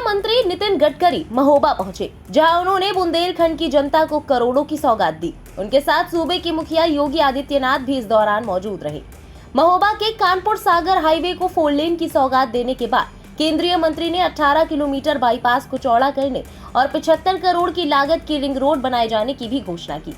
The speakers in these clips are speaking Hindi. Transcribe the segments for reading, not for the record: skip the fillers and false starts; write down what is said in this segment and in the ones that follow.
मंत्री नितिन गडकरी महोबा पहुंचे, जहां उन्होंने बुंदेलखंड की जनता को करोड़ों की सौगात दी। उनके साथ सूबे के मुखिया योगी आदित्यनाथ भी इस दौरान मौजूद रहे। महोबा के कानपुर सागर हाईवे को 4 लेन की सौगात देने के बाद केंद्रीय मंत्री ने 18 किलोमीटर बाईपास को चौड़ा करने और 75 करोड़ की लागत की रिंग रोड बनाए जाने की भी घोषणा की।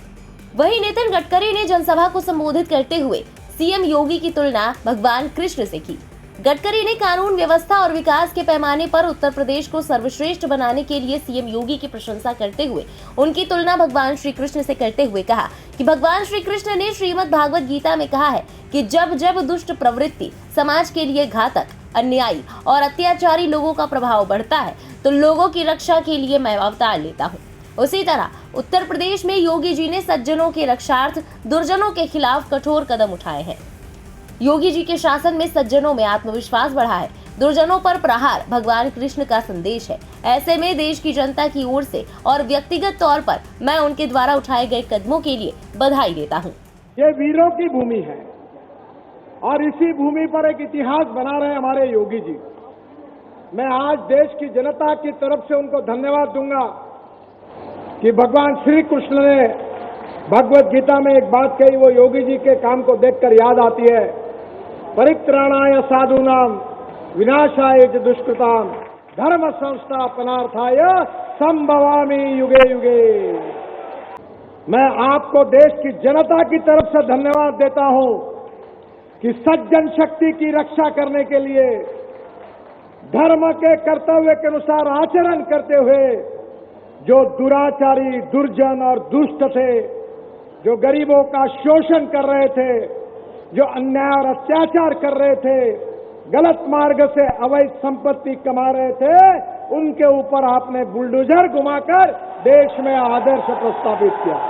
वहीं नितिन गडकरी ने जनसभा को संबोधित करते हुए सीएम योगी की तुलना भगवान कृष्ण से की। गडकरी ने कानून व्यवस्था और विकास के पैमाने पर उत्तर प्रदेश को सर्वश्रेष्ठ बनाने के लिए सीएम योगी की प्रशंसा करते हुए उनकी तुलना भगवान श्री कृष्ण से करते हुए कहा कि भगवान श्री कृष्ण ने श्रीमद् भागवत गीता में कहा है कि जब जब दुष्ट प्रवृत्ति समाज के लिए घातक, अन्यायी और अत्याचारी लोगों का प्रभाव बढ़ता है तो लोगों की रक्षा के लिए मैं अवतार लेता हूँ। उसी तरह उत्तर प्रदेश में योगी जी ने सज्जनों के रक्षार्थ दुर्जनों के खिलाफ कठोर कदम उठाए हैं। योगी जी के शासन में सज्जनों में आत्मविश्वास बढ़ा है, दुर्जनों पर प्रहार भगवान कृष्ण का संदेश है। ऐसे में देश की जनता की ओर से और व्यक्तिगत तौर पर मैं उनके द्वारा उठाए गए कदमों के लिए बधाई देता हूँ। ये वीरों की भूमि है और इसी भूमि पर एक इतिहास बना रहे हमारे योगी जी। मैं आज देश की जनता की तरफ से उनको धन्यवाद दूंगा कि भगवान श्री कृष्ण ने भगवत गीता में एक बात कही, वो योगी जी के काम को देखकर याद आती है। परित्राणाय साधूनाम विनाशाय च दुष्कृताम धर्म संस्थापनार्थाय संभवामि युगे युगे। मैं आपको देश की जनता की तरफ से धन्यवाद देता हूं कि सज्जन शक्ति की रक्षा करने के लिए धर्म के कर्तव्य के अनुसार आचरण करते हुए जो दुराचारी, दुर्जन और दुष्ट थे, जो गरीबों का शोषण कर रहे थे, जो अन्याय और अत्याचार कर रहे थे, गलत मार्ग से अवैध संपत्ति कमा रहे थे, उनके ऊपर आपने बुलडोजर घुमाकर देश में आदर्श प्रस्तावित किया।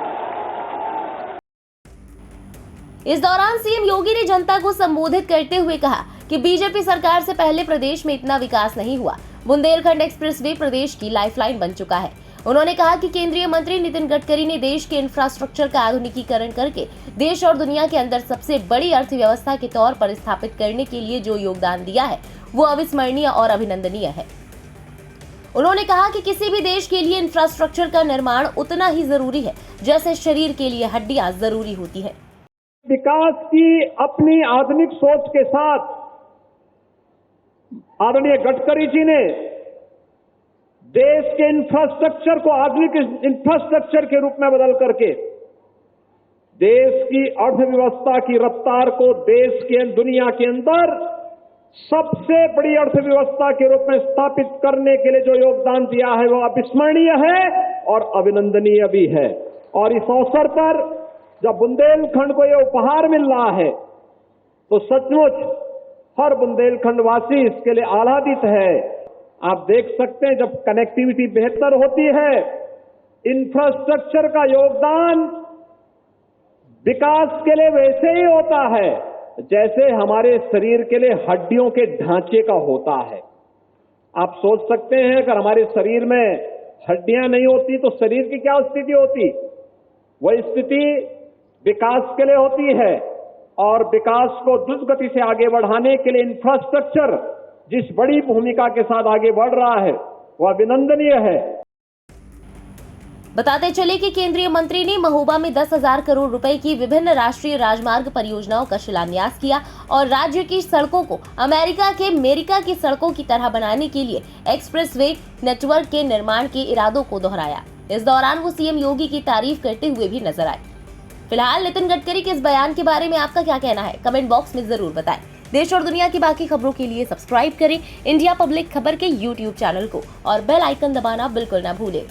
इस दौरान सीएम योगी ने जनता को संबोधित करते हुए कहा कि बीजेपी सरकार से पहले प्रदेश में इतना विकास नहीं हुआ। बुंदेलखंड एक्सप्रेसवे प्रदेश की लाइफलाइन बन चुका है। उन्होंने कहा कि केंद्रीय मंत्री नितिन गडकरी ने देश के इंफ्रास्ट्रक्चर का आधुनिकीकरण करके देश और दुनिया के अंदर सबसे बड़ी अर्थव्यवस्था के तौर पर स्थापित करने के लिए जो योगदान दिया है वो अविस्मरणीय और अभिनंदनीय है। उन्होंने कहा कि किसी भी देश के लिए इंफ्रास्ट्रक्चर का निर्माण उतना ही जरूरी है जैसे शरीर के लिए हड्डियां जरूरी होती है। विकास की अपनी आधुनिक सोच के साथ आदरणीय गडकरी जी ने देश के इंफ्रास्ट्रक्चर को आधुनिक इंफ्रास्ट्रक्चर के रूप में बदल करके देश की अर्थव्यवस्था की रफ्तार को देश के दुनिया के अंदर सबसे बड़ी अर्थव्यवस्था के रूप में स्थापित करने के लिए जो योगदान दिया है वो अविस्मरणीय है और अभिनंदनीय भी है। और इस अवसर पर जब बुंदेलखंड को यह उपहार मिल रहा है तो सचमुच हर बुंदेलखंड वासी इसके लिए आह्लादित है। आप देख सकते हैं जब कनेक्टिविटी बेहतर होती है, इंफ्रास्ट्रक्चर का योगदान विकास के लिए वैसे ही होता है जैसे हमारे शरीर के लिए हड्डियों के ढांचे का होता है। आप सोच सकते हैं अगर हमारे शरीर में हड्डियां नहीं होती तो शरीर की क्या स्थिति होती। वह स्थिति विकास के लिए होती है और विकास को द्रुत गति से आगे बढ़ाने के लिए इंफ्रास्ट्रक्चर जिस बड़ी भूमिका के साथ आगे बढ़ रहा है वह अभिनंदनीय है। बताते चले कि केंद्रीय मंत्री ने महोबा में 10,000 करोड़ रुपए की विभिन्न राष्ट्रीय राजमार्ग परियोजनाओं का शिलान्यास किया और राज्य की सड़कों को अमेरिका की सड़कों की तरह बनाने के लिए एक्सप्रेसवे नेटवर्क के निर्माण के इरादों को दोहराया। इस दौरान वो सीएम योगी की तारीफ करते हुए भी नजर आए। फिलहाल नितिन गडकरी के इस बयान के बारे में आपका क्या कहना है, कमेंट बॉक्स में जरूर बताएं। देश और दुनिया की बाकी खबरों के लिए सब्सक्राइब करें इंडिया पब्लिक खबर के YouTube चैनल को और बेल आइकन दबाना बिल्कुल ना भूलें।